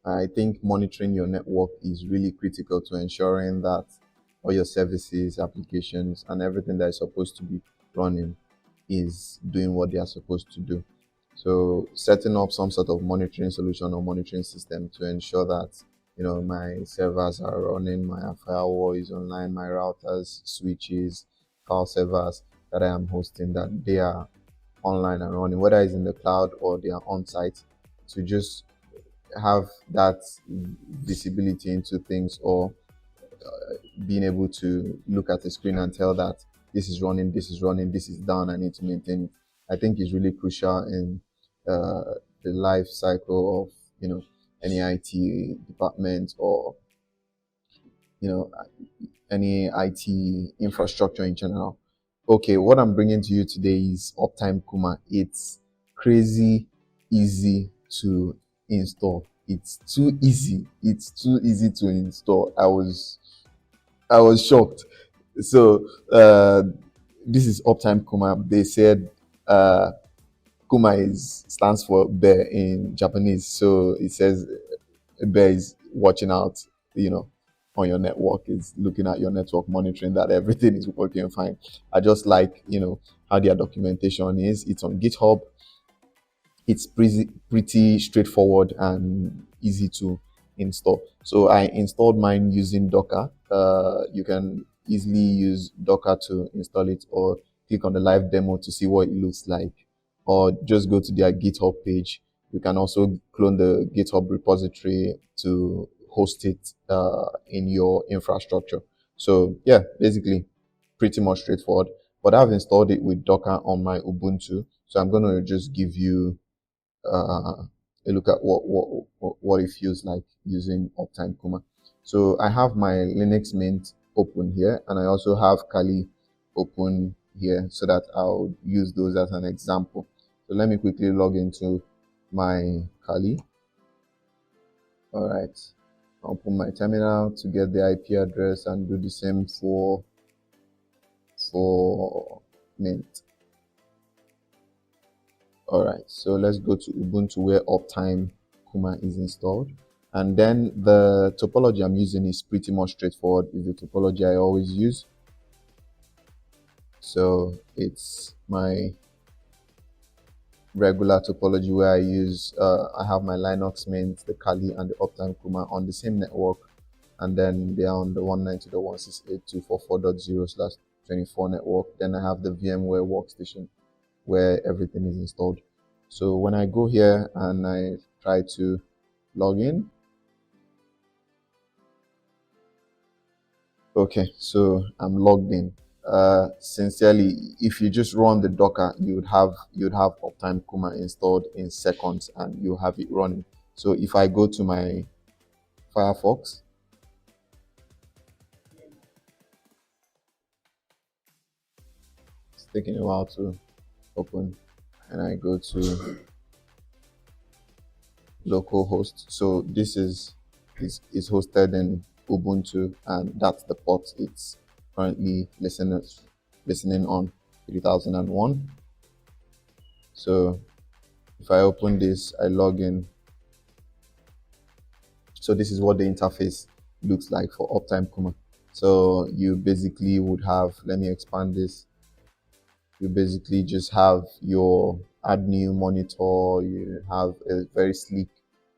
I think monitoring your network is really critical to ensuring that all your services, applications, and everything that is supposed to be running is doing what they are supposed to do. So setting up some sort of monitoring solution or monitoring system to ensure that my servers are running, my firewall is online, my routers, switches, file servers that I am hosting, that they are online and running, whether it's in the cloud or they are on site, to just have that visibility into things, or being able to look at the screen and tell that this is running, this is running, this is down, I need to maintain it. I think is really crucial in the life cycle of any IT department, or you know any IT infrastructure in general. Okay, what I'm bringing to you today is Uptime Kuma. It's crazy easy to install. It's too easy. It's too easy to install. I was shocked. So this is Uptime Kuma. They said Kuma is stands for bear in Japanese. So it says bear is watching out, you know, on your network, is looking at your network, monitoring that everything is working fine. I just like, how their documentation is. It's on GitHub. It's pretty straightforward and easy to install. So I installed mine using Docker. You can easily use Docker to install it, or click on the live demo to see what it looks like, or just go to their GitHub page. You can also clone the GitHub repository to host it in your infrastructure. So yeah, basically pretty much straightforward. But I've installed it with Docker on my Ubuntu. So I'm going to just give you a look at what it feels like using Uptime Kuma. So I have my Linux Mint open here, and I also have Kali open here, so that I'll use those as an example. So let me quickly log into my Kali. All right, I'll open my terminal to get the IP address and do the same for Mint. All right, so let's go to Ubuntu where Uptime Kuma is installed. And then the topology I'm using is pretty much straightforward. It's the topology I always use. So it's my regular topology where I have my Linux Mint, the Kali, and the Uptime Kuma on the same network. And then they are on the 192.168.244.0/24 network. Then I have the VMware workstation where everything is installed. So when I go here and I try to log in, okay, so I'm logged in. Sincerely, if you just run the Docker, you'd have Uptime Kuma installed in seconds, and you have it running. So if I go to my Firefox, it's taking a while to open, and I go to localhost. So this is hosted in Ubuntu, and that's the port it's currently listening on, 3001. So if I open this, I log in. So this is what the interface looks like for Uptime Kuma. So you basically would have, let me expand this. You basically just have your add new monitor, you have a very sleek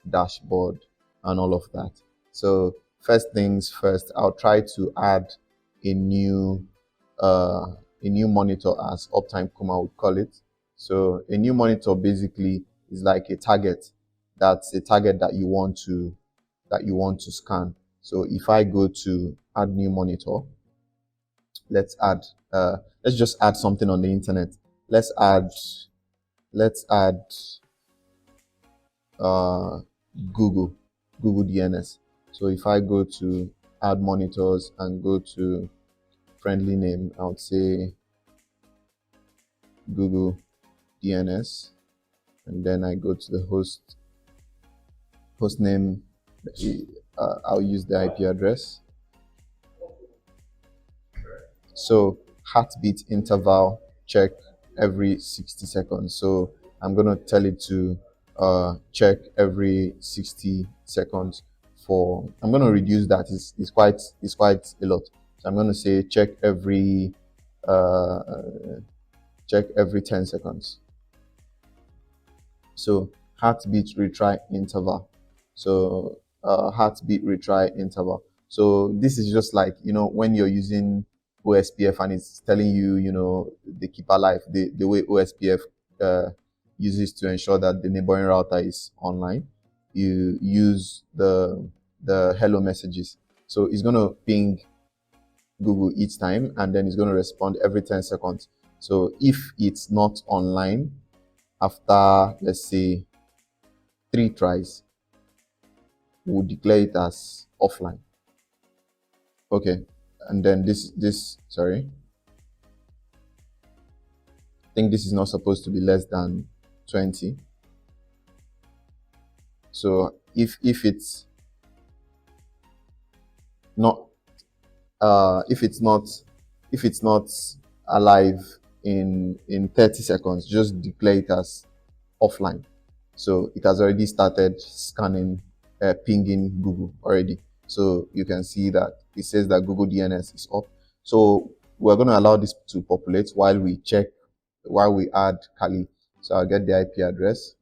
dashboard and all of that. So first things first, I'll try to add a new monitor, as Uptime Kuma would call it. So a new monitor basically is like a target. That's a target that you want to scan. So if I go to add new monitor, let's just add something on the internet. Let's add uh, Google DNS. So if I go to add monitors and go to friendly name, I would say Google DNS, and then I go to the host name. I'll use the IP address. So heartbeat interval check every 60 seconds. So I'm going to tell it to check every 60 seconds for, I'm going to reduce that. It's quite a lot. So I'm going to say uh, check every 10 seconds. So heartbeat retry interval. So heartbeat retry interval. So this is just like, when you're using OSPF and it's telling you, the keep alive, the way OSPF uh, uses to ensure that the neighboring router is online. You use the hello messages. So it's going to ping Google each time, and then it's going to respond every 10 seconds. So if it's not online after, let's say, 3 tries, we'll declare it as offline. Okay, and then this sorry, I think this is not supposed to be less than 20. So if not if it's not if it's not alive in 30 seconds, just declare it as offline. So it has already started scanning, pinging Google already. So you can see that it says that Google DNS is up. So we're going to allow this to populate while we add Kali. So I'll get the IP address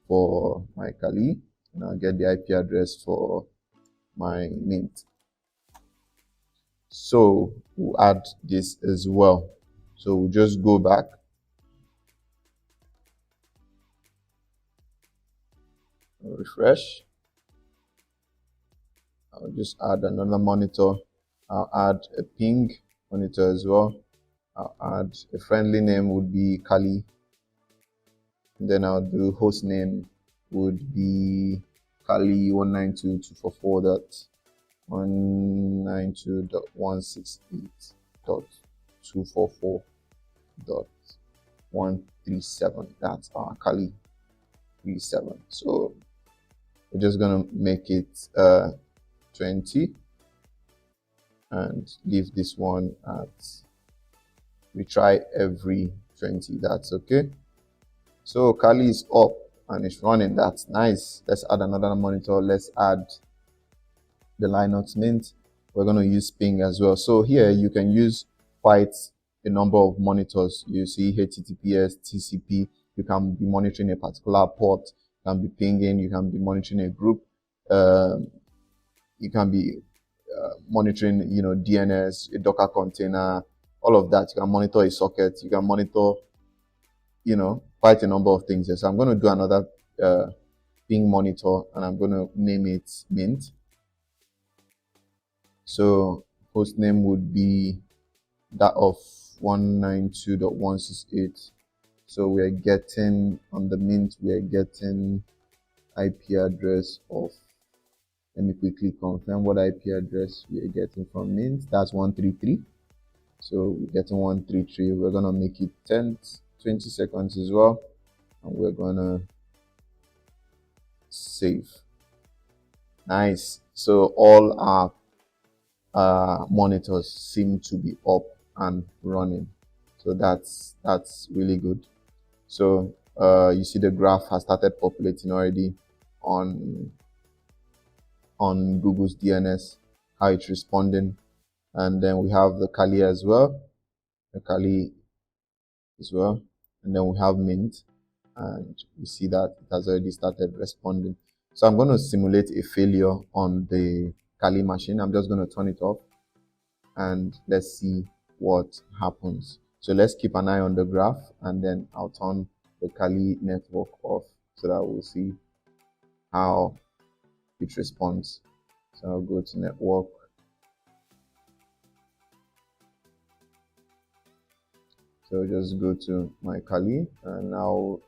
for my Kali, and I'll get the IP address for my Mint. So we'll add this as well. So we'll just go back, refresh. I'll just add another monitor. I'll add a ping monitor as well. I'll add a friendly name would be Kali. And then I'll do host name would be Kali 192.168.244.137. That's our Kali 37. So we're just gonna make it 20 and leave this one at retry every 20. That's okay. So Kali is up and it's running. That's nice. Let's add another monitor. Let's add the Linux Mint. We're going to use ping as well. So here you can use quite a number of monitors. You see HTTPS, TCP. You can be monitoring a particular port. You can be pinging. You can be monitoring a group. You can be monitoring, DNS, a Docker container, all of that. You can monitor a socket. You can monitor, quite a number of things here. So I'm going to do another ping monitor, and I'm going to name it Mint. So host name would be that of 192.168. So we are getting on the Mint, we are getting IP address of, let me quickly confirm what IP address we are getting from Mint. That's 133. So we're getting 133. We're gonna make it 20 seconds as well, and we're gonna save. Nice. So all our monitors seem to be up and running. So that's really good. So you see the graph has started populating already on Google's DNS, how it's responding, and then we have the Kali as well, and then we have Mint, and you see that it has already started responding. So I'm going to simulate a failure on the Kali machine. I'm just going to turn it off, and let's see what happens. So let's keep an eye on the graph, and then I'll turn the Kali network off so that we'll see how it responds. So I'll go to network. So just go to my Kali, and I'll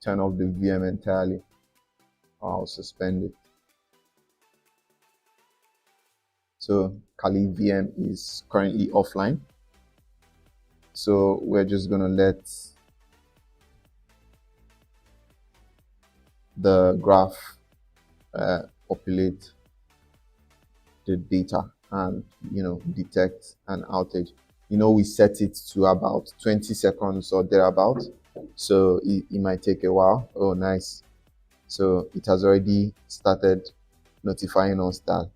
turn off the VM entirely. I'll suspend it. So Kali VM is currently offline. So we're just gonna let the graph populate the data and detect an outage. We set it to about 20 seconds or thereabout, so it might take a while. Oh, nice. So it has already started notifying us that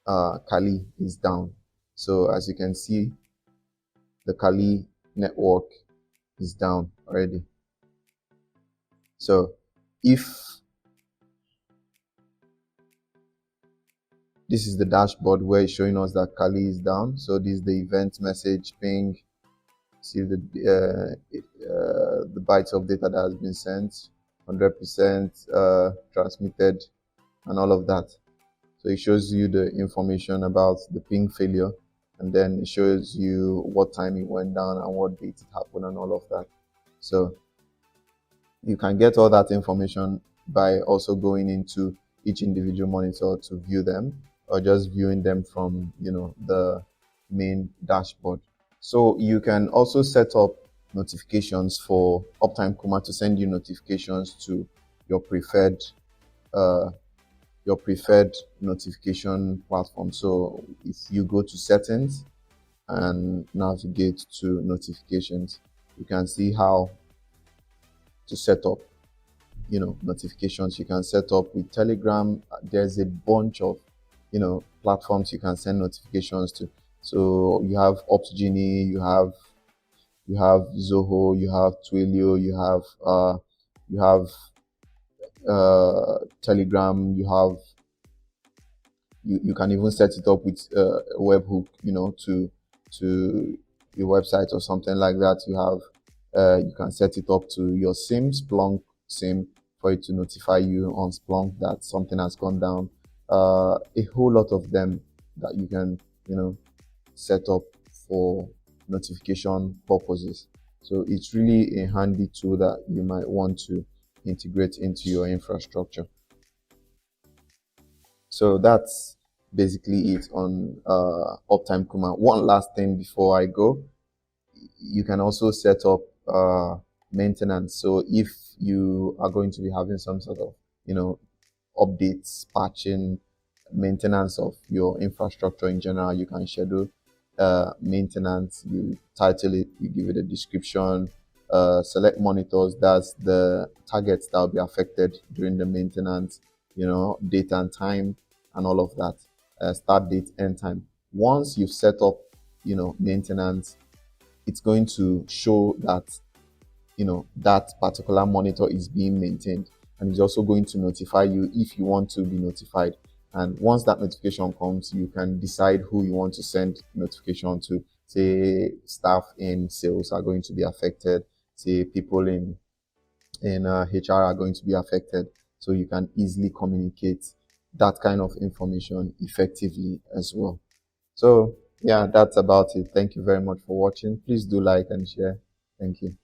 Kali is down. So as you can see, the Kali network is down already. So if this is the dashboard where it's showing us that Kali is down, so this is the event message ping. See the bytes of data that has been sent, 100% transmitted, and all of that. So it shows you the information about the ping failure, and then it shows you what time it went down and what date it happened and all of that. So you can get all that information by also going into each individual monitor to view them, or just viewing them from the main dashboard. So you can also set up notifications for Uptime Kuma to send you notifications to your preferred uh, notification platform. So if you go to settings and navigate to notifications, you can see how to set up notifications. You can set up with Telegram. There's a bunch of platforms you can send notifications to. So you have Opsgenie, you have Zoho, you have Twilio, you have Telegram, you can even set it up with a webhook, to your website or something like that. You can set it up to your SIM, Splunk SIM, for it to notify you on Splunk that something has gone down. A whole lot of them that you can, set up for notification purposes. So it's really a handy tool that you might want to integrate into your infrastructure. So that's basically it on Uptime Kuma. One last thing before I go, you can also set up maintenance. So if you are going to be having some sort of, updates, patching, maintenance of your infrastructure in general, you can schedule maintenance. You title it, you give it a description, select monitors. That's the targets that will be affected during the maintenance, date and time, and all of that. Start date, end time. Once you've set up, maintenance, it's going to show that that particular monitor is being maintained, and it's also going to notify you if you want to be notified. And once that notification comes, you can decide who you want to send notification to. Say staff in sales are going to be affected, say people in HR are going to be affected, so you can easily communicate that kind of information effectively as well. So yeah, that's about it. Thank you very much for watching. Please do like and share. Thank you.